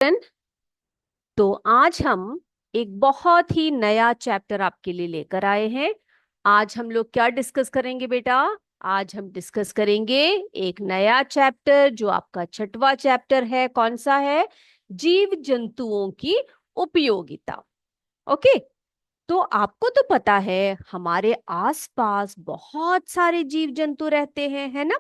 Children, तो आज हम एक बहुत ही नया चैप्टर आपके लिए लेकर आए हैं। आज हम लोग क्या डिस्कस करेंगे बेटा? आज हम डिस्कस करेंगे एक नया चैप्टर जो आपका छठवां चैप्टर है। कौन सा है? जीव जंतुओं की उपयोगिता। ओके। तो आपको तो पता है हमारे आसपास बहुत सारे जीव जंतु रहते हैं, है ना?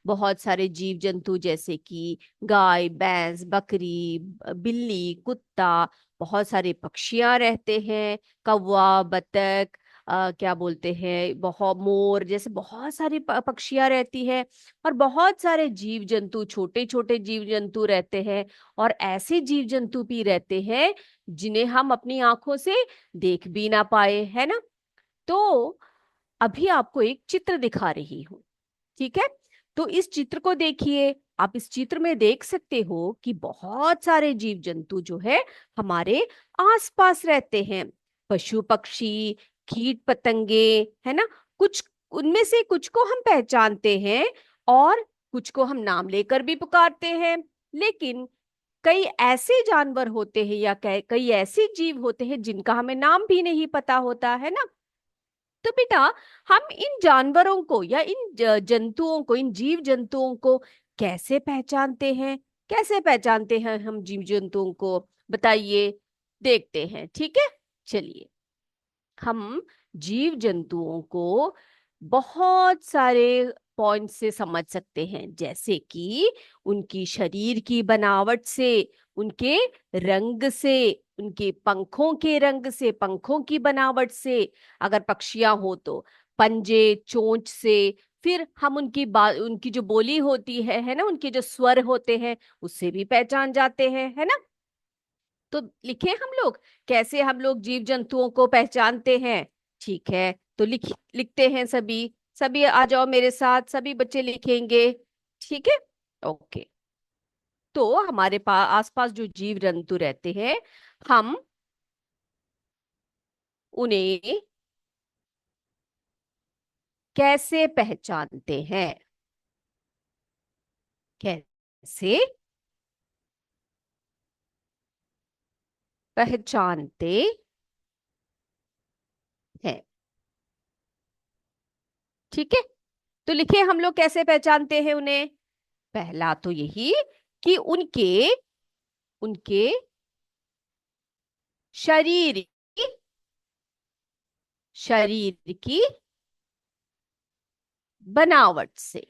बहुत सारे जीव जंतु जैसे कि गाय, भैंस, बकरी, बिल्ली, कुत्ता। बहुत सारे पक्षियां रहते हैं, कौवा, बतख, क्या बोलते हैं, बहुत मोर, जैसे बहुत सारी पक्षियां रहती है। और बहुत सारे जीव जंतु, छोटे छोटे जीव जंतु रहते हैं। और ऐसे जीव जंतु भी रहते हैं जिन्हें हम अपनी आंखों से देख भी ना पाए, है ना? तो अभी आपको एक चित्र दिखा रही हूं, ठीक है? तो इस चित्र को देखिए। आप इस चित्र में देख सकते हो कि बहुत सारे जीव जंतु जो है हमारे आसपास रहते हैं। पशु पक्षी, कीट पतंगे, है ना? कुछ उनमें से कुछ को हम पहचानते हैं और कुछ को हम नाम लेकर भी पुकारते हैं। लेकिन कई ऐसे जानवर होते हैं या कई ऐसे जीव होते हैं जिनका हमें नाम भी नहीं पता होता, है ना? तो बेटा, हम इन जानवरों को या इन जंतुओं को, इन जीव जंतुओं को कैसे पहचानते हैं? कैसे पहचानते हैं हम जीव जंतुओं को? बताइए, देखते हैं, ठीक है? चलिए, हम जीव जंतुओं को बहुत सारे पॉइंट से समझ सकते हैं, जैसे कि उनकी शरीर की बनावट से, उनके रंग से, उनके पंखों के रंग से, पंखों की बनावट से। अगर पक्षियां हो तो पंजे, चोंच से। फिर हम उनकी जो बोली होती है ना, उनके जो स्वर होते हैं, उससे भी पहचान जाते हैं, है ना? तो लिखे हम लोग कैसे हम लोग जीव जंतुओं को पहचानते हैं। ठीक है, तो लिखते हैं सभी। सभी आ जाओ मेरे साथ, सभी बच्चे लिखेंगे। ठीक है, ओके। तो हमारे पास आसपास जो जीव जंतु रहते हैं, हम उन्हें कैसे पहचानते हैं? कैसे पहचानते हैं? ठीक है, तो लिखे हम लोग कैसे पहचानते हैं उन्हें। पहला तो यही कि उनके उनके शरीर शरीर की बनावट से।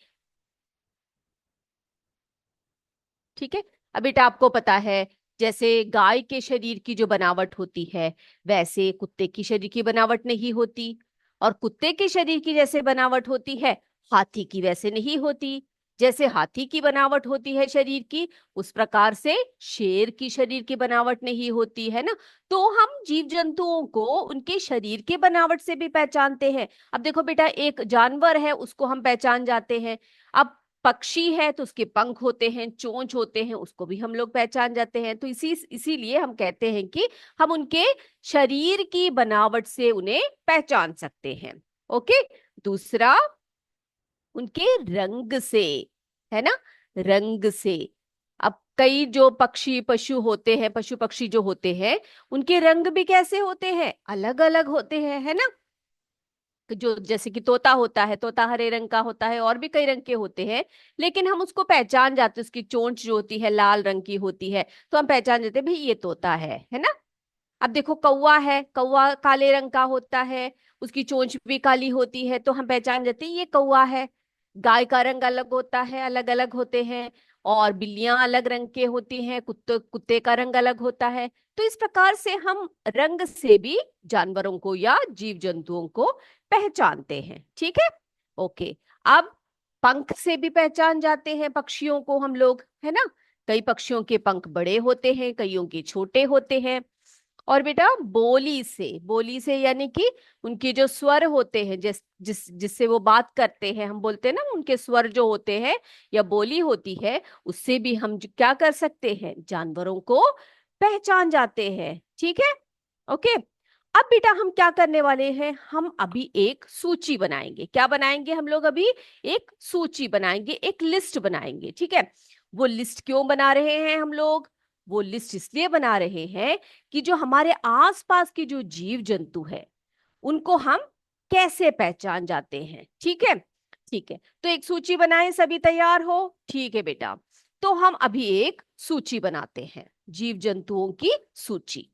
ठीक है। अब बेटा, आपको पता है जैसे गाय के शरीर की जो बनावट होती है, वैसे कुत्ते की शरीर की बनावट नहीं होती। और कुत्ते के शरीर की जैसे बनावट होती है, हाथी की वैसे नहीं होती। जैसे हाथी की बनावट होती है शरीर की, उस प्रकार से शेर की शरीर की बनावट नहीं होती, है ना? तो हम जीव जंतुओं को उनके शरीर के बनावट से भी पहचानते हैं। अब देखो बेटा, एक जानवर है, उसको हम पहचान जाते हैं। अब पक्षी है तो उसके पंख होते हैं, चोंच होते हैं, उसको भी हम लोग पहचान जाते हैं। तो इसीलिए हम कहते हैं कि हम उनके शरीर की बनावट से उन्हें पहचान सकते हैं। ओके। दूसरा, उनके रंग से, है ना? रंग से। अब कई जो पक्षी पशु होते हैं, पशु पक्षी जो होते हैं, उनके रंग भी कैसे होते हैं? अलग अलग होते हैं, है ना? जो जैसे कि तोता होता है, तोता हरे रंग का होता है, और भी कई रंग के होते हैं। लेकिन हम उसको पहचान जाते हैं, उसकी चोंच जो होती है लाल रंग की होती है, तो हम पहचान जाते हैं भाई ये तोता है ना? अब देखो, कौवा है, कौवा काले रंग का होता है, उसकी चोंच भी काली होती है, तो हम पहचान जाते हैं ये कौवा है। गाय का रंग अलग होता है, अलग अलग होते हैं। और बिल्लियां अलग रंग के होती हैं, कुत्ते कुत्ते का रंग अलग होता है। तो इस प्रकार से हम रंग से भी जानवरों को या जीव जंतुओं को पहचानते हैं। ठीक है, ओके। अब पंख से भी पहचान जाते हैं पक्षियों को हम लोग, है ना? कई पक्षियों के पंख बड़े होते हैं, कईयों के छोटे होते हैं। और बेटा, बोली से यानी कि उनके जो स्वर होते हैं, जिससे वो बात करते हैं, हम बोलते हैं ना, उनके स्वर जो होते हैं या बोली होती है, उससे भी हम क्या कर सकते हैं? जानवरों को पहचान जाते हैं। ठीक है, ओके। अब बेटा, हम क्या करने वाले हैं? हम अभी एक सूची बनाएंगे। क्या बनाएंगे हम लोग? अभी एक सूची बनाएंगे, एक लिस्ट बनाएंगे। ठीक है, वो लिस्ट क्यों बना रहे हैं हम लोग? वो लिस्ट इसलिए बना रहे हैं कि जो हमारे आसपास के जो जीव जंतु है उनको हम कैसे पहचान जाते हैं। ठीक है, ठीक है, तो एक सूची बनाएं, सभी तैयार हो? ठीक है बेटा, तो हम अभी एक सूची बनाते हैं, जीव जंतुओं की सूची।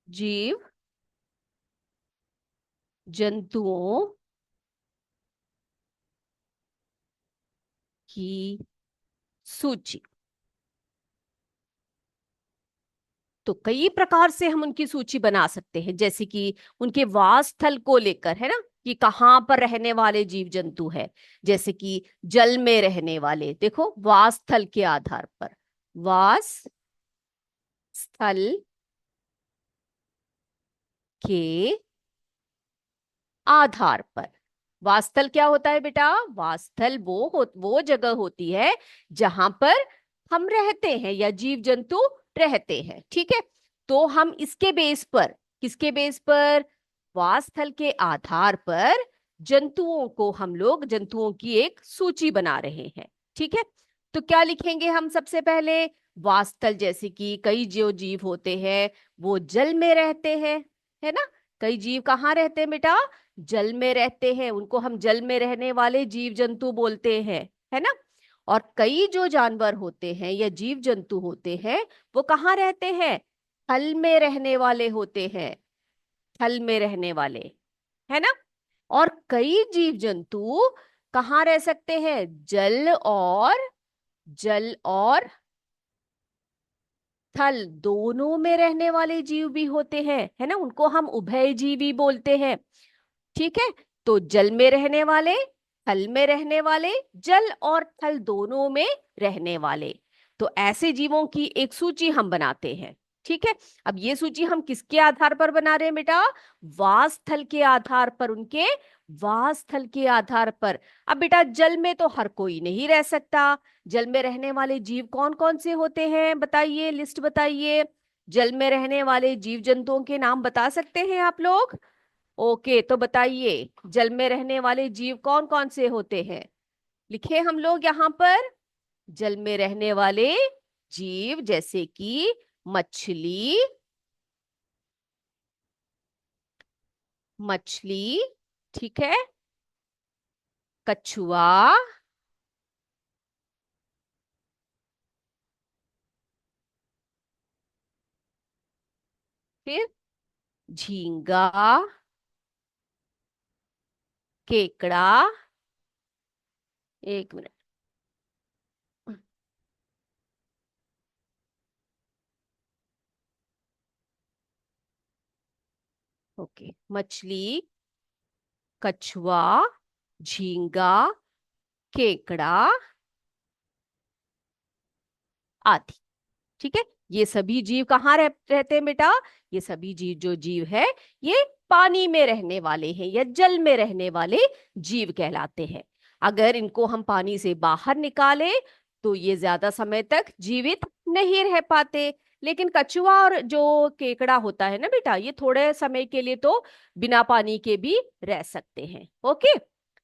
जीव जंतुओं की सूची। तो कई प्रकार से हम उनकी सूची बना सकते हैं, जैसे कि उनके वास स्थल को लेकर, है ना, कि कहाँ पर रहने वाले जीव जंतु है। जैसे कि जल में रहने वाले, देखो वास स्थल के आधार पर, वास स्थल के आधार पर। वास्थल क्या होता है बेटा? वास्थल वो जगह होती है जहां पर हम रहते हैं या जीव जंतु रहते हैं। ठीक है, तो हम इसके बेस पर, किसके बेस पर? वास्थल के आधार पर जंतुओं को, हम लोग जंतुओं की एक सूची बना रहे हैं। ठीक है, तो क्या लिखेंगे हम सबसे पहले? वास्थल, जैसे कि कई जो जीव होते हैं वो जल में रहते हैं, है ना। कई जीव कहाँ रहते हैं बेटा? जल में रहते हैं, उनको हम जल में रहने वाले जीव जंतु बोलते हैं, है ना। और कई जो जानवर होते हैं या जीव जंतु होते हैं वो कहाँ रहते हैं? थल में रहने वाले होते हैं, थल में रहने वाले, है ना। और कई जीव जंतु कहाँ रह सकते हैं? जल और थल दोनों में रहने वाले जीव भी होते हैं, है ना, उनको हम उभयजीवी बोलते हैं। ठीक है, तो जल में रहने वाले, थल में रहने वाले, जल और थल दोनों में रहने वाले, तो ऐसे जीवों की एक सूची हम बनाते हैं। ठीक है, अब ये सूची हम किसके आधार पर बना रहे हैं बेटा? वास स्थल के आधार पर, उनके वास स्थल के आधार पर। अब बेटा जल में तो हर कोई नहीं रह सकता। जल में रहने वाले जीव कौन कौन से होते हैं बताइए, लिस्ट बताइए। जल में रहने वाले जीव जंतुओं के नाम बता सकते हैं आप लोग? ओके, तो बताइए जल में रहने वाले जीव कौन कौन से होते हैं? लिखे हम लोग यहाँ पर। जल में रहने वाले जीव जैसे कि मछली, मछली, ठीक है, कछुआ, फिर झींगा, केकड़ा, एक मिनट, ओके, मछली, कछुआ, झींगा, केकड़ा आदि। ठीक है, ये सभी जीव कहाँ रहते हैं बेटा? ये सभी जीव, जो जीव है ये पानी में रहने वाले हैं या जल में रहने वाले जीव कहलाते हैं। अगर इनको हम पानी से बाहर निकालें तो ये ज्यादा समय तक जीवित नहीं रह पाते। लेकिन कछुआ और जो केकड़ा होता है ना बेटा, ये थोड़े समय के लिए तो बिना पानी के भी रह सकते हैं। ओके,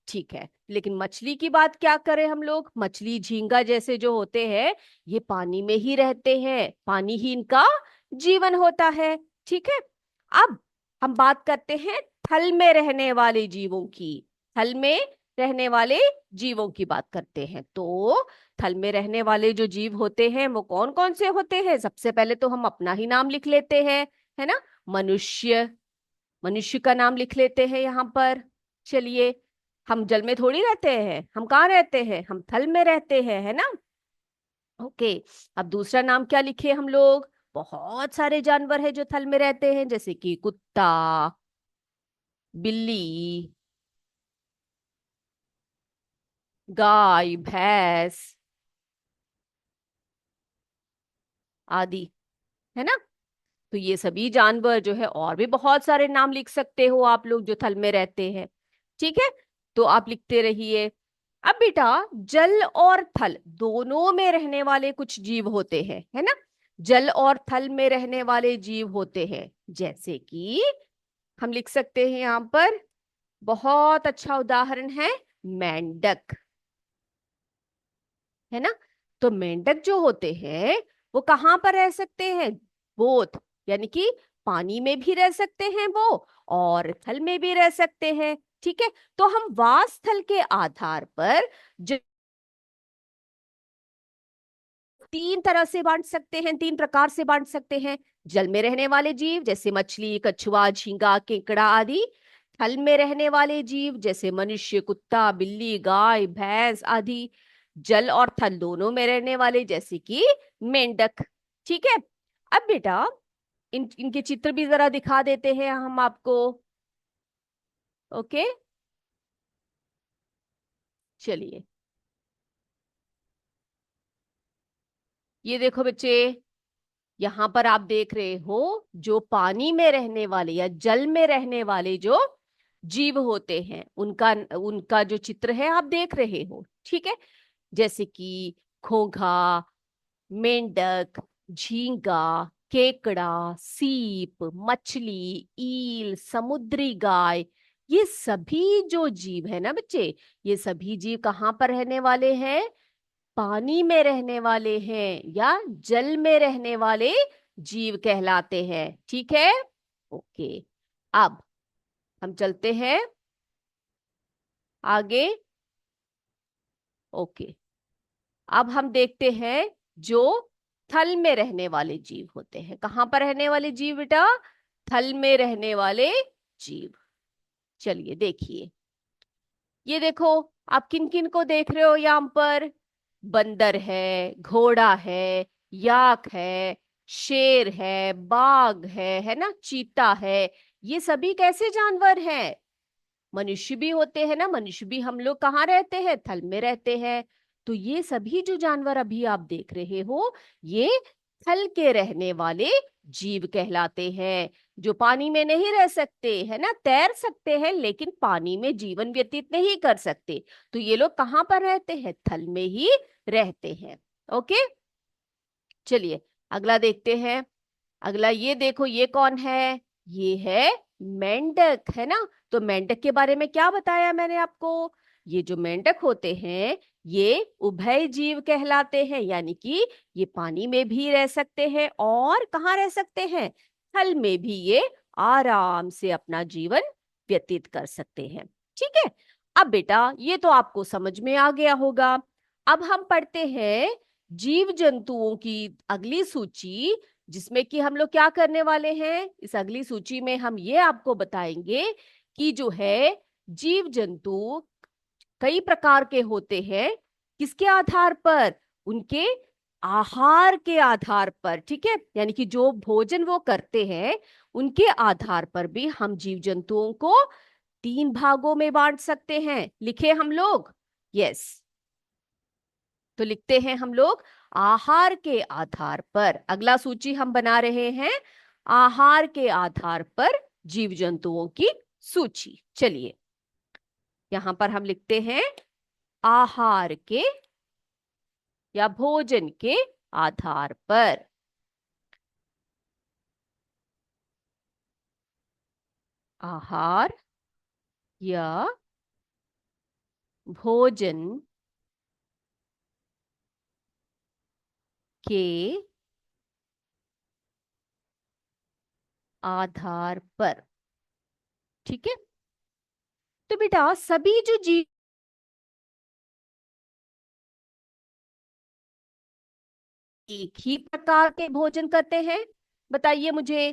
ठीक है, लेकिन मछली की बात क्या करें हम लोग? मछली, झींगा जैसे जो होते हैं ये पानी में ही रहते हैं, पानी ही इनका जीवन होता है। ठीक है, अब हम बात करते हैं थल में रहने वाले जीवों की। थल में रहने वाले जीवों की बात करते हैं, तो थल में रहने वाले जो जीव होते हैं वो कौन कौन से होते हैं? सबसे पहले तो हम अपना ही नाम लिख लेते हैं, है ना। मनुष्य, मनुष्य का नाम लिख लेते हैं यहाँ पर। चलिए, हम जल में थोड़ी रहते हैं, हम कहाँ रहते हैं? हम थल में रहते हैं, है ना। ओके, अब दूसरा नाम क्या लिखे हम लोग? बहुत सारे जानवर हैं जो थल में रहते हैं, जैसे कि कुत्ता, बिल्ली, गाय, भैंस आदि, है ना। तो ये सभी जानवर जो है, और भी बहुत सारे नाम लिख सकते हो आप लोग जो थल में रहते हैं। ठीक है, तो आप लिखते रहिए। अब बेटा जल और थल दोनों में रहने वाले कुछ जीव होते हैं, है ना। जल और थल में रहने वाले जीव होते हैं, जैसे कि हम लिख सकते हैं यहाँ पर, बहुत अच्छा उदाहरण है मेंढक, है ना। तो मेंढक जो होते हैं वो कहाँ पर रह सकते हैं? बोथ, यानी कि पानी में भी रह सकते हैं वो, और थल में भी रह सकते हैं। ठीक है, तो हम वास स्थल के आधार पर जो तीन तरह से बांट सकते हैं, तीन प्रकार से बांट सकते हैं। जल में रहने वाले जीव जैसे मछली, कछुआ, झींगा, केकड़ा आदि। थल में रहने वाले जीव जैसे मनुष्य, कुत्ता, बिल्ली, गाय, भैंस आदि। जल और थल दोनों में रहने वाले जैसे कि मेंढक। ठीक है, अब बेटा इनके चित्र भी जरा दिखा देते हैं हम आपको। ओके, चलिए ये देखो बच्चे, यहाँ पर आप देख रहे हो जो पानी में रहने वाले या जल में रहने वाले जो जीव होते हैं उनका उनका जो चित्र है आप देख रहे हो। ठीक है, जैसे कि घोंघा, मेंढक, झींगा, केकड़ा, सीप, मछली, ईल, समुद्री गाय। ये सभी जो जीव है ना बच्चे, ये सभी जीव कहाँ पर रहने वाले हैं? पानी में रहने वाले हैं या जल में रहने वाले जीव कहलाते हैं। ठीक है, ओके। अब हम चलते हैं आगे। ओके, अब हम देखते हैं जो थल में रहने वाले जीव होते हैं। कहाँ पर रहने वाले जीव बेटा? थल में रहने वाले जीव। चलिए देखिए, ये देखो, आप किन किन को देख रहे हो यहाँ पर? बंदर है, घोड़ा है, याक है, शेर है, बाघ है ना, चीता है। ये सभी कैसे जानवर हैं? मनुष्य भी होते हैं ना, मनुष्य भी हम लोग कहाँ रहते हैं? थल में रहते हैं। तो ये सभी जो जानवर अभी आप देख रहे हो, ये थल के रहने वाले जीव कहलाते हैं, जो पानी में नहीं रह सकते, है ना, तैर सकते हैं लेकिन पानी में जीवन व्यतीत नहीं कर सकते। तो ये लोग कहाँ पर रहते हैं? थल में ही रहते हैं। ओके, चलिए अगला देखते हैं। अगला ये देखो, ये कौन है? ये है मेंढक, है ना। तो मेंढक के बारे में क्या बताया मैंने आपको? ये जो मेंढक होते हैं ये उभय जीव कहलाते हैं, यानी कि ये पानी में भी रह सकते हैं और कहाँ रह सकते हैं? थल में भी ये आराम से अपना जीवन व्यतीत कर सकते हैं। ठीक है, अब बेटा ये तो आपको समझ में आ गया होगा। अब हम पढ़ते हैं जीव जंतुओं की अगली सूची, जिसमें कि हम लोग क्या करने वाले हैं? इस अगली सूची में हम ये आपको बताएंगे कि जो है जीव जंतु कई प्रकार के होते हैं। किसके आधार पर? उनके आहार के आधार पर। ठीक है, यानी कि जो भोजन वो करते हैं उनके आधार पर भी हम जीव जंतुओं को तीन भागों में बांट सकते हैं। लिखे हम लोग? यस, तो लिखते हैं हम लोग आहार के आधार पर। अगला सूची हम बना रहे हैं आहार के आधार पर जीव जंतुओं की सूची। चलिए यहां पर हम लिखते हैं आहार के या भोजन के आधार पर। आहार या भोजन के आधार पर। ठीक है, तो बेटा सभी जो जीव एक ही प्रकार के भोजन करते हैं? बताइए मुझे,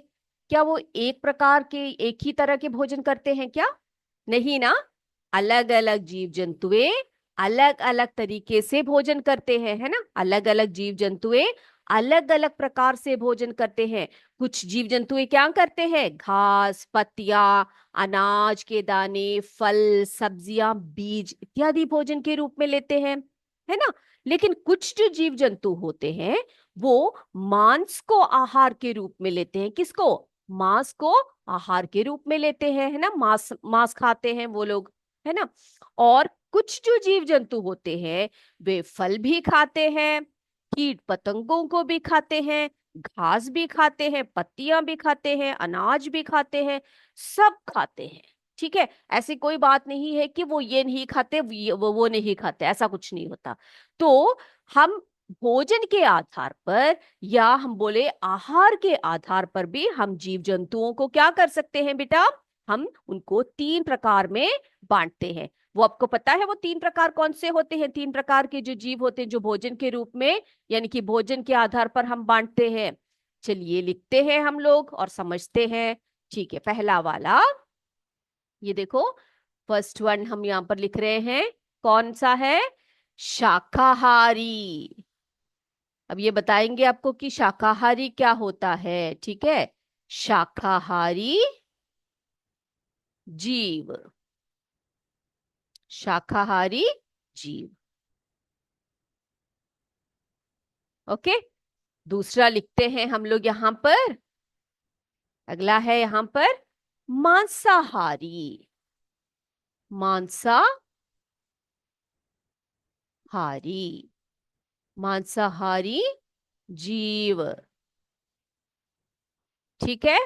क्या वो एक प्रकार के एक ही तरह के भोजन करते हैं क्या? नहीं ना, अलग अलग जीव जंतुएं अलग अलग तरीके से भोजन करते हैं, है ना। अलग अलग जीव जंतुएं अलग अलग प्रकार से भोजन करते हैं। कुछ जीव जंतुएं क्या करते हैं? घास, पत्तियां, अनाज के दाने, फल, सब्जियां, बीज इत्यादि भोजन के रूप में लेते हैं, है ना। लेकिन कुछ जो जीव जंतु होते हैं वो मांस को आहार के रूप में लेते हैं। किसको? मांस को आहार के रूप में लेते हैं, है ना। मांस मांस खाते हैं वो लोग, है ना। और कुछ जो जीव जंतु होते हैं वे फल भी खाते हैं, कीट पतंगों को भी खाते हैं, घास भी खाते हैं, पत्तियां भी खाते हैं, अनाज भी खाते हैं, सब खाते हैं। ठीक है, ऐसी कोई बात नहीं है कि वो ये नहीं खाते, वो नहीं खाते, ऐसा कुछ नहीं होता। तो हम भोजन के आधार पर या हम बोले आहार के आधार पर भी हम जीव जंतुओं को क्या कर सकते हैं बेटा, हम उनको तीन प्रकार में बांटते हैं। वो आपको पता है वो तीन प्रकार कौन से होते हैं? तीन प्रकार के जो जीव होते हैं जो भोजन के रूप में यानी कि भोजन के आधार पर हम बांटते हैं। चलिए लिखते हैं हम लोग और समझते हैं। ठीक है, पहला वाला ये देखो, फर्स्ट वन हम यहां पर लिख रहे हैं, कौन सा है? शाकाहारी। अब ये बताएंगे आपको कि शाकाहारी क्या होता है। ठीक है, शाकाहारी जीव, शाकाहारी जीव। ओके, दूसरा लिखते हैं हम लोग यहां पर, अगला है यहां पर मांसाहारी, मांसाहारी, मांसाहारी जीव। ठीक है,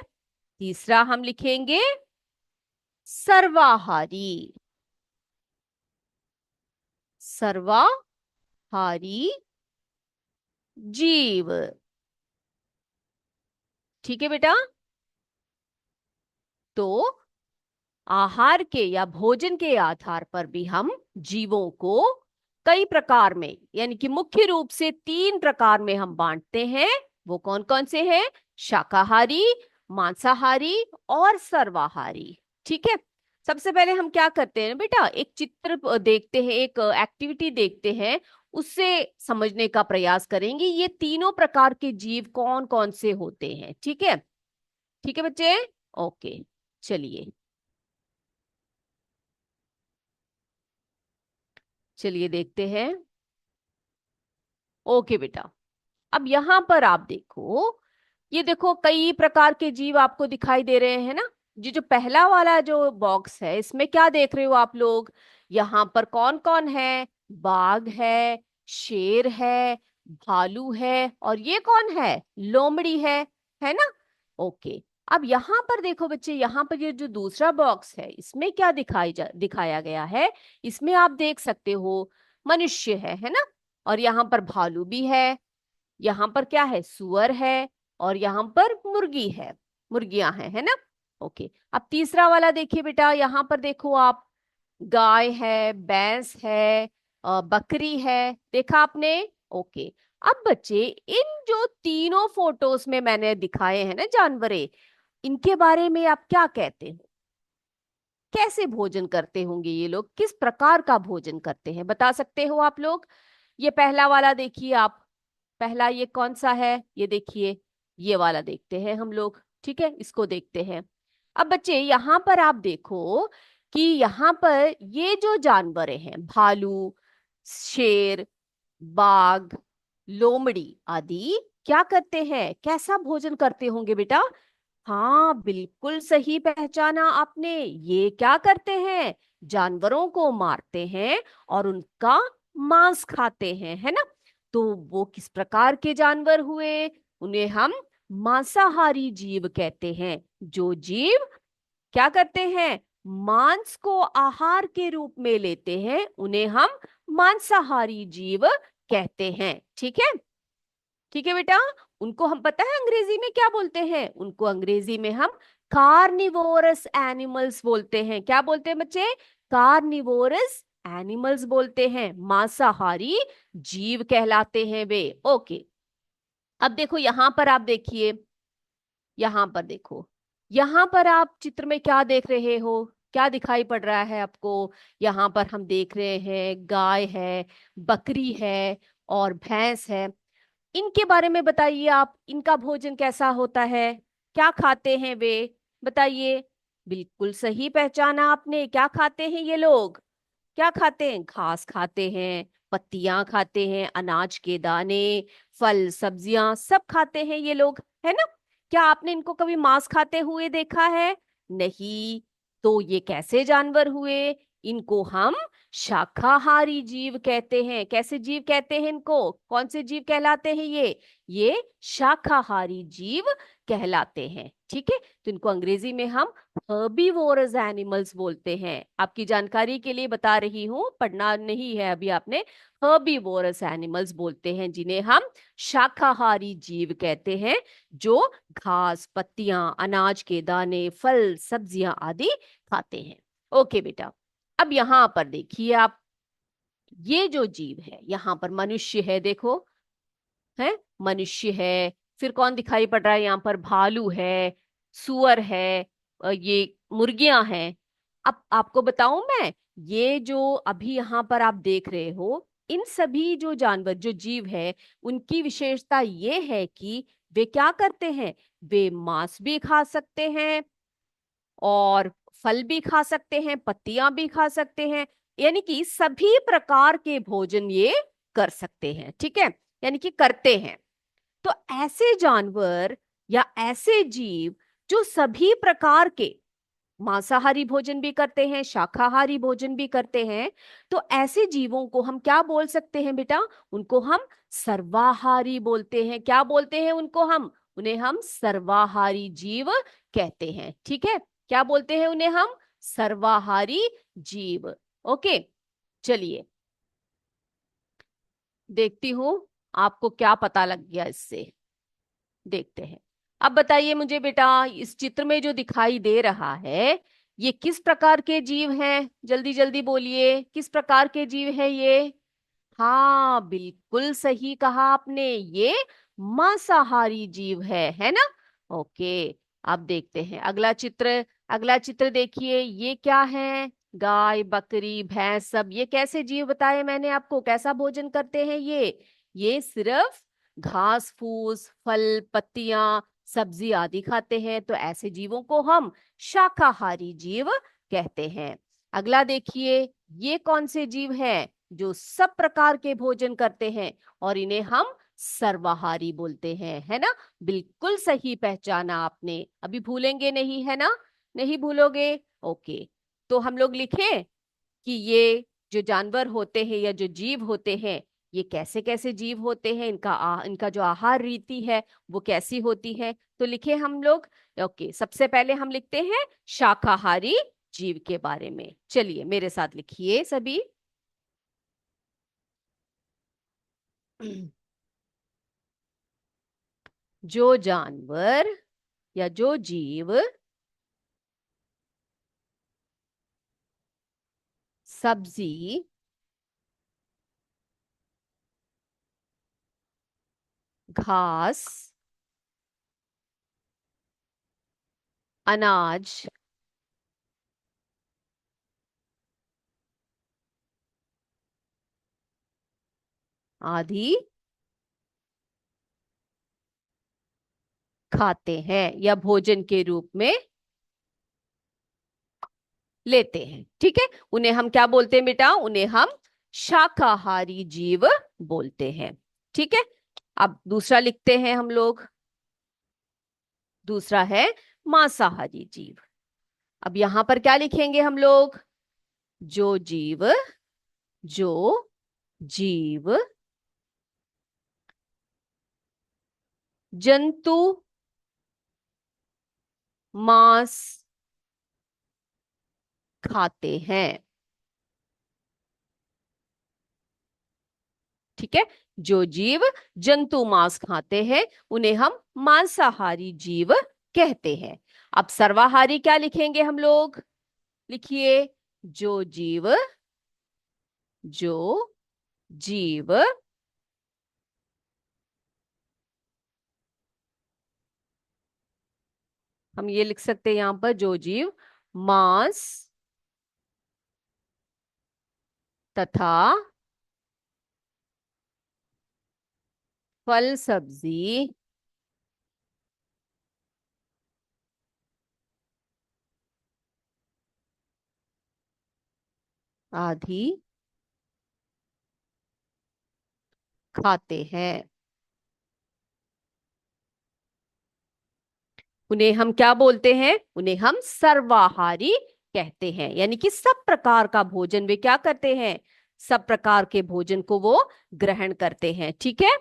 तीसरा हम लिखेंगे सर्वाहारी, सर्वाहारी जीव। ठीक है बेटा, तो आहार के या भोजन के आधार पर भी हम जीवों को कई प्रकार में यानी कि मुख्य रूप से तीन प्रकार में हम बांटते हैं। वो कौन कौन से हैं? शाकाहारी, मांसाहारी और सर्वाहारी। ठीक है, सबसे पहले हम क्या करते हैं बेटा, एक चित्र देखते हैं, एक एक्टिविटी देखते हैं, उससे समझने का प्रयास करेंगे ये तीनों प्रकार के जीव कौन कौन से होते हैं। ठीक है, ठीक है बच्चे, ओके, चलिए चलिए देखते हैं। ओके बेटा, अब यहां पर आप देखो, ये देखो कई प्रकार के जीव आपको दिखाई दे रहे हैं ना। ये जो पहला वाला जो बॉक्स है इसमें क्या देख रहे हो आप लोग? यहाँ पर कौन कौन है? बाघ है, शेर है, भालू है और ये कौन है? लोमड़ी है ना? ओके, अब यहाँ पर देखो बच्चे, यहाँ पर ये जो दूसरा बॉक्स है इसमें क्या दिखाया गया है? इसमें आप देख सकते हो मनुष्य है ना? और यहाँ पर भालू भी है, यहाँ पर क्या है? सुअर है और यहाँ पर मुर्गी है, मुर्गियां हैं, है ना? ओके, अब तीसरा वाला देखिए बेटा, यहाँ पर देखो आप, गाय है, भैंस है, बकरी है, देखा आपने? ओके, अब बच्चे इन जो तीनों फोटोज में मैंने दिखाए हैं ना जानवरे, इनके बारे में आप क्या कहते हो? कैसे भोजन करते होंगे ये लोग? किस प्रकार का भोजन करते हैं, बता सकते हो आप लोग? ये पहला वाला देखिए आप, पहला ये कौन सा है? ये देखिए, ये वाला देखते हैं हम लोग। ठीक है, इसको देखते हैं। अब बच्चे यहाँ पर आप देखो कि यहाँ पर ये जो जानवर हैं, भालू, शेर, बाघ, लोमड़ी आदि, क्या करते हैं? कैसा भोजन करते होंगे बेटा? हाँ, बिल्कुल सही पहचाना आपने। ये क्या करते हैं? जानवरों को मारते हैं और उनका मांस खाते हैं, है ना? तो वो किस प्रकार के जानवर हुए? उन्हें हम मांसाहारी जीव कहते हैं। जो जीव क्या करते हैं? मांस को आहार के रूप में लेते हैं, उन्हें हम मांसाहारी जीव कहते हैं। ठीक है, ठीक है बेटा, उनको हम पता है अंग्रेजी में क्या बोलते हैं? उनको अंग्रेजी में हम कार्निवोरस एनिमल्स बोलते हैं। क्या बोलते हैं बच्चे? कार्निवोरस एनिमल्स बोलते हैं, मांसाहारी जीव कहलाते हैं वे। ओके, अब देखो यहां पर आप देखिए, यहां पर देखो, यहां पर आप चित्र में क्या देख रहे हो? क्या दिखाई पड़ रहा है आपको? यहाँ पर हम देख रहे हैं गाय है, बकरी है और भैंस है। इनके बारे में बताइए आप, इनका भोजन कैसा होता है? क्या खाते हैं वे? बताइए। बिल्कुल सही पहचाना आपने, क्या खाते हैं ये लोग? क्या खाते हैं? घास खाते हैं, पत्तियां खाते हैं, अनाज के दाने, फल सब्जियां सब खाते हैं ये लोग, है ना? क्या आपने इनको कभी मांस खाते हुए देखा है? नहीं। तो ये कैसे जानवर हुए? इनको हम शाकाहारी जीव कहते हैं। कैसे जीव कहते हैं इनको? कौन से जीव कहलाते हैं ये शाकाहारी जीव कहलाते हैं। ठीक है, तो इनको अंग्रेजी में हम हर्बीवोरस एनिमल्स बोलते हैं। आपकी जानकारी के लिए बता रही हूं, पढ़ना नहीं है अभी आपने। हर्बीवोरस एनिमल्स बोलते हैं जिन्हें हम शाकाहारी जीव कहते हैं, जो घास, पत्तियां, अनाज के दाने, फल, सब्जियां आदि खाते हैं। ओके बेटा, अब यहां पर देखिए आप, ये जो जीव है, यहां पर मनुष्य है, देखो, है, मनुष्य है, फिर कौन दिखाई पड़ रहा है यहाँ पर, भालू है, सुअर है, ये मुर्गियां हैं। अब आपको बताऊं मैं, ये जो अभी यहाँ पर आप देख रहे हो, इन सभी जो जानवर, जो जीव है, उनकी विशेषता ये है कि वे क्या करते हैं, वे मांस भी खा सकते हैं, और फल भी खा सकते हैं, पत्तियां भी खा सकते हैं, यानी कि सभी प्रकार के भोजन ये कर सकते हैं। ठीक है, यानी कि करते हैं। तो ऐसे जानवर या ऐसे जीव जो सभी प्रकार के मांसाहारी भोजन भी करते हैं, शाकाहारी भोजन भी करते हैं, तो ऐसे जीवों को हम क्या बोल सकते हैं बेटा, उनको हम सर्वाहारी बोलते हैं। क्या बोलते हैं उनको हम, उन्हें हम सर्वाहारी जीव कहते हैं। ठीक है, क्या बोलते हैं उन्हें हम, सर्वाहारी जीव। ओके, चलिए देखती हूं आपको क्या पता लग गया इससे, देखते हैं। अब बताइए मुझे बेटा, इस चित्र में जो दिखाई दे रहा है, ये किस प्रकार के जीव हैं, जल्दी जल्दी बोलिए, किस प्रकार के जीव है ये। हाँ, बिल्कुल सही कहा आपने, ये मांसाहारी जीव है ना। ओके, अब देखते हैं अगला चित्र। अगला चित्र देखिए, ये क्या है, गाय, बकरी, भैंस, सब ये कैसे जीव बताए मैंने आपको, कैसा भोजन करते हैं ये सिर्फ घास फूस, फल, पत्तियां, सब्जी आदि खाते हैं, तो ऐसे जीवों को हम शाकाहारी जीव कहते हैं। अगला देखिए, ये कौन से जीव हैं जो सब प्रकार के भोजन करते हैं, और इन्हें हम सर्वाहारी बोलते हैं, है ना। बिल्कुल सही पहचाना आपने, अभी भूलेंगे नहीं, है ना, नहीं भूलोगे। ओके, तो हम लोग लिखें कि ये जो जानवर होते हैं या जो जीव होते हैं, ये कैसे कैसे जीव होते हैं, इनका जो आहार रीति है वो कैसी होती है, तो लिखे हम लोग। ओके, सबसे पहले हम लिखते हैं शाकाहारी जीव के बारे में। चलिए मेरे साथ लिखिए सभी। जो जानवर या जो जीव सब्जी, घास, अनाज, आदि खाते हैं या भोजन के रूप में लेते हैं, ठीक है, उन्हें हम क्या बोलते हैं बेटा, उन्हें हम शाकाहारी जीव बोलते हैं। ठीक है, अब दूसरा लिखते हैं हम लोग, दूसरा है मांसाहारी जीव। अब यहां पर क्या लिखेंगे हम लोग, जो जीव, जो जीव जंतु मांस खाते हैं। ठीक है, जो जीव जंतु मांस खाते हैं उन्हें हम मांसाहारी जीव कहते हैं। अब सर्वाहारी क्या लिखेंगे हम लोग, लिखिए, जो जीव, जो जीव हम ये लिख सकते हैं यहां पर, जो जीव मांस तथा फल सब्जी आदि खाते हैं, उन्हें हम क्या बोलते हैं, उन्हें हम सर्वाहारी कहते हैं। यानी कि सब प्रकार का भोजन वे क्या करते हैं, सब प्रकार के भोजन को वो ग्रहण करते हैं। ठीक है,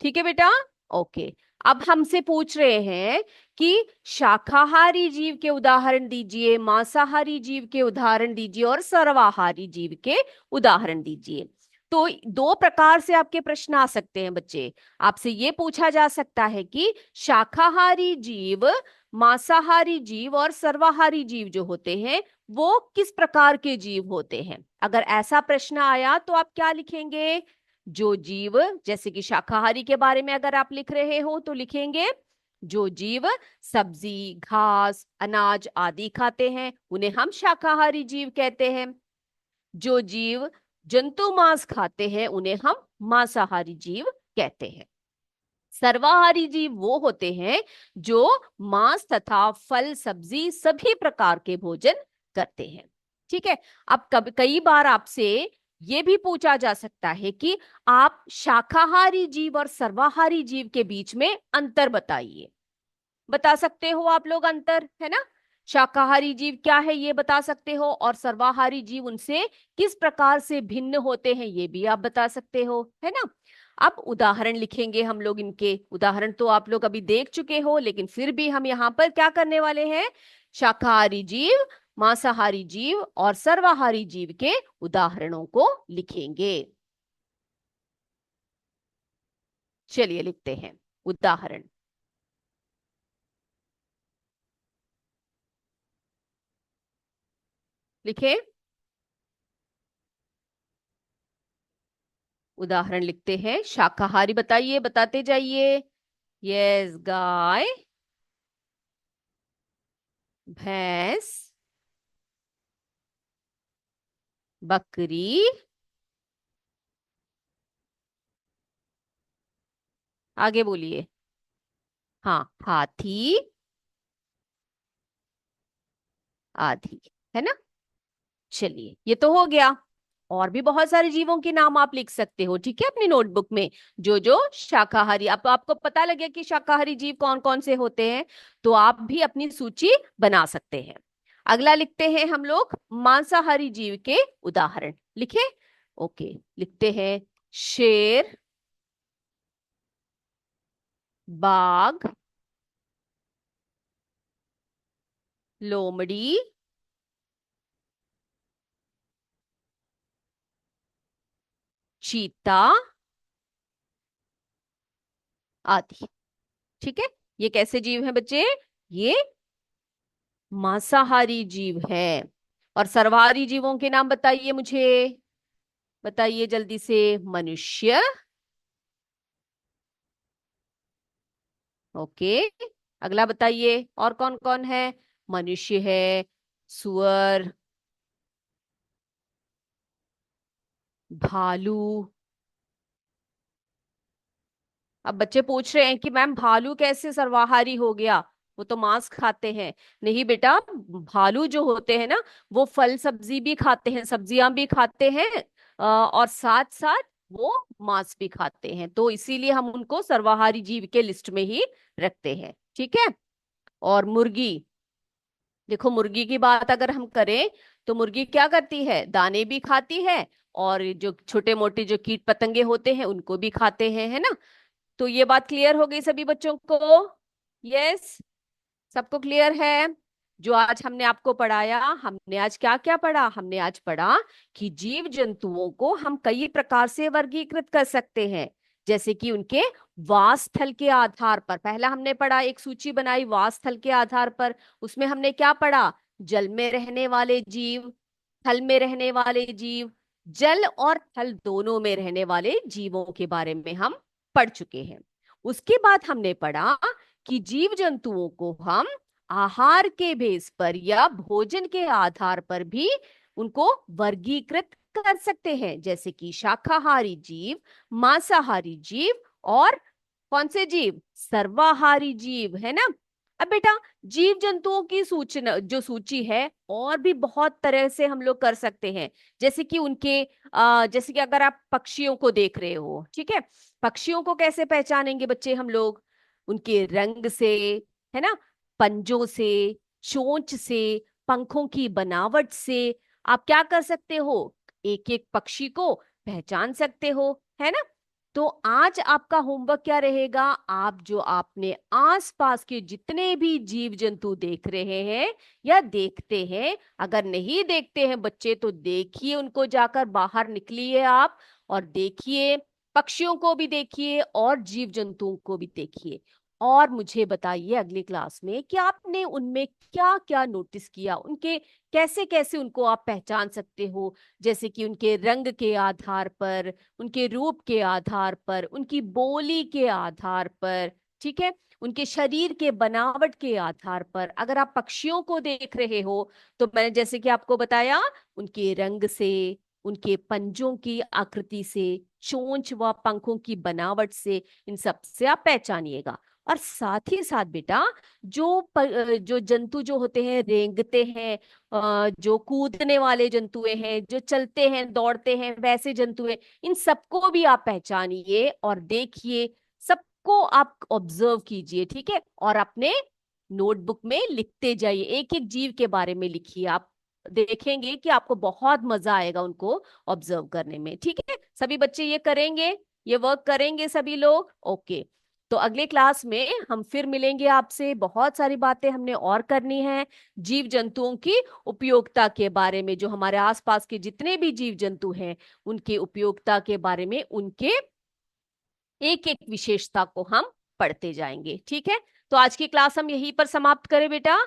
ठीक है बेटा। ओके, अब हमसे पूछ रहे हैं कि शाकाहारी जीव के उदाहरण दीजिए, मांसाहारी जीव के उदाहरण दीजिए और सर्वाहारी जीव के उदाहरण दीजिए। तो दो प्रकार से आपके प्रश्न आ सकते हैं बच्चे। आपसे ये पूछा जा सकता है कि शाकाहारी जीव, मांसाहारी जीव और सर्वाहारी जीव जो होते हैं वो किस प्रकार के जीव होते हैं। अगर ऐसा प्रश्न आया तो आप क्या लिखेंगे? जो जीव, जैसे कि शाकाहारी के बारे में अगर आप लिख रहे हो तो लिखेंगे जो जीव सब्जी, घास, अनाज आदि खाते हैं उन्हें हम शाकाहारी जीव कहते हैं। जो जीव जंतु मांस खाते हैं उन्हें हम मांसाहारी जीव कहते हैं। सर्वाहारी जीव वो होते हैं जो मांस तथा फल, सब्जी सभी प्रकार के भोजन करते हैं। ठीक है। अब कई बार आपसे ये भी पूछा जा सकता है कि आप शाकाहारी जीव और सर्वाहारी जीव के बीच में अंतर बताइए। बता सकते हो आप लोग अंतर, है ना? शाकाहारी जीव क्या है ये बता सकते हो, और सर्वाहारी जीव उनसे किस प्रकार से भिन्न होते हैं ये भी आप बता सकते हो, है ना? अब उदाहरण लिखेंगे हम लोग। इनके उदाहरण तो आप लोग अभी देख चुके हो, लेकिन फिर भी हम यहाँ पर क्या करने वाले हैं? शाकाहारी जीव, मांसाहारी जीव और सर्वाहारी जीव के उदाहरणों को लिखेंगे। चलिए लिखते हैं उदाहरण। लिखे, उदाहरण लिखते हैं। शाकाहारी बताइए, बताते जाइए। यस, गाय, भैंस, बकरी, आगे बोलिए। हाँ, हाथी आदि, है ना? चलिए, ये तो हो गया। और भी बहुत सारे जीवों के नाम आप लिख सकते हो, ठीक है, अपनी नोटबुक में। जो जो शाकाहारी, अब आपको पता लगे कि शाकाहारी जीव कौन कौन से होते हैं, तो आप भी अपनी सूची बना सकते हैं। अगला लिखते हैं हम लोग मांसाहारी जीव के उदाहरण। लिखे? ओके, लिखते हैं। शेर, बाघ, लोमड़ी, चीता आदि। ठीक है। ये कैसे जीव हैं बच्चे? ये मांसाहारी जीव है। और सर्वाहारी जीवों के नाम बताइए मुझे, बताइए जल्दी से। मनुष्य, ओके। अगला बताइए और कौन कौन है? मनुष्य है, सुअर, भालू। अब बच्चे पूछ रहे हैं कि मैम भालू कैसे सर्वाहारी हो गया, वो तो मांस खाते हैं। नहीं बेटा, भालू जो होते हैं ना, वो फल सब्जी भी खाते हैं, सब्जियां भी खाते हैं, और साथ साथ वो मांस भी खाते हैं, तो इसीलिए हम उनको सर्वाहारी जीव के लिस्ट में ही रखते हैं। ठीक है। और मुर्गी, देखो मुर्गी की बात अगर हम करें तो मुर्गी क्या करती है? दाने भी खाती है, और जो छोटे मोटे जो कीट पतंगे होते हैं उनको भी खाते हैं, है ना? तो ये बात क्लियर हो गई सभी बच्चों को? यस, सबको क्लियर है? जो आज हमने आपको पढ़ाया, हमने आज क्या क्या पढ़ा? हमने आज पढ़ा कि जीव जंतुओं को हम कई प्रकार से वर्गीकृत कर सकते हैं। जैसे कि उनके वास स्थल के आधार पर, पहला हमने पढ़ा, एक सूची बनाई वास स्थल के आधार पर। उसमें हमने क्या पढ़ा? जल में रहने वाले जीव, थल में रहने वाले जीव, जल और थल दोनों में रहने वाले जीवों के बारे में हम पढ़ चुके हैं। उसके बाद हमने पढ़ा कि जीव जंतुओं को हम आहार के बेस पर या भोजन के आधार पर भी उनको वर्गीकृत कर सकते हैं, जैसे कि शाकाहारी जीव, मांसाहारी जीव और कौन से जीव? सर्वाहारी जीव, है ना? अब बेटा, जीव जंतुओं की सूचना जो सूची है और भी बहुत तरह से हम लोग कर सकते हैं। जैसे कि उनके जैसे कि अगर आप पक्षियों को देख रहे हो, ठीक है, पक्षियों को कैसे पहचानेंगे बच्चे हम लोग? उनके रंग से, है ना, पंजों से, चोंच से, पंखों की बनावट से आप क्या कर सकते हो? एक एक पक्षी को पहचान सकते हो, है ना? तो आज आपका होमवर्क क्या रहेगा? आप जो आपने आसपास के जितने भी जीव जंतु देख रहे हैं या देखते हैं, अगर नहीं देखते हैं बच्चे तो देखिए, उनको जाकर बाहर निकलिए आप और देखिए, पक्षियों को भी देखिए और जीव जंतुओं को भी देखिए। और मुझे बताइए अगली क्लास में कि आपने उनमें क्या क्या नोटिस किया, उनके कैसे कैसे उनको आप पहचान सकते हो, जैसे कि उनके रंग के आधार पर, उनके रूप के आधार पर, उनकी बोली के आधार पर, ठीक है, उनके शरीर के बनावट के आधार पर। अगर आप पक्षियों को देख रहे हो तो मैंने जैसे कि आपको बताया, उनके रंग से, उनके पंजों की आकृति से, चोंच व पंखों की बनावट से, इन सब से आप पहचानिएगा। और साथ ही साथ बेटा, जो जंतु जो होते हैं, रेंगते हैं, जो कूदने वाले जंतुएं हैं, जो चलते हैं दौड़ते हैं वैसे जंतु हैं, इन सबको भी आप पहचानिए और देखिए, सबको आप ऑब्जर्व कीजिए, ठीक है, और अपने नोटबुक में लिखते जाइए, एक एक जीव के बारे में लिखिए। आप देखेंगे कि आपको बहुत मजा आएगा उनको ऑब्जर्व करने में। ठीक है, सभी बच्चे ये करेंगे, ये वर्क करेंगे सभी लोग? ओके। तो अगले क्लास में हम फिर मिलेंगे आपसे, बहुत सारी बातें हमने और करनी है जीव जंतुओं की उपयोगिता के बारे में, जो हमारे आसपास के जितने भी जीव जंतु हैं उनके उपयोगिता के बारे में, उनके एक एक विशेषता को हम पढ़ते जाएंगे। ठीक है, तो आज की क्लास हम यहीं पर समाप्त करें बेटा।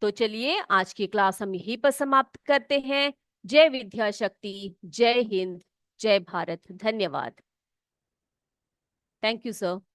तो चलिए आज की क्लास हम यहीं पर समाप्त करते हैं। जय विद्या शक्ति, जय हिंद, जय भारत, धन्यवाद। Thank you sir.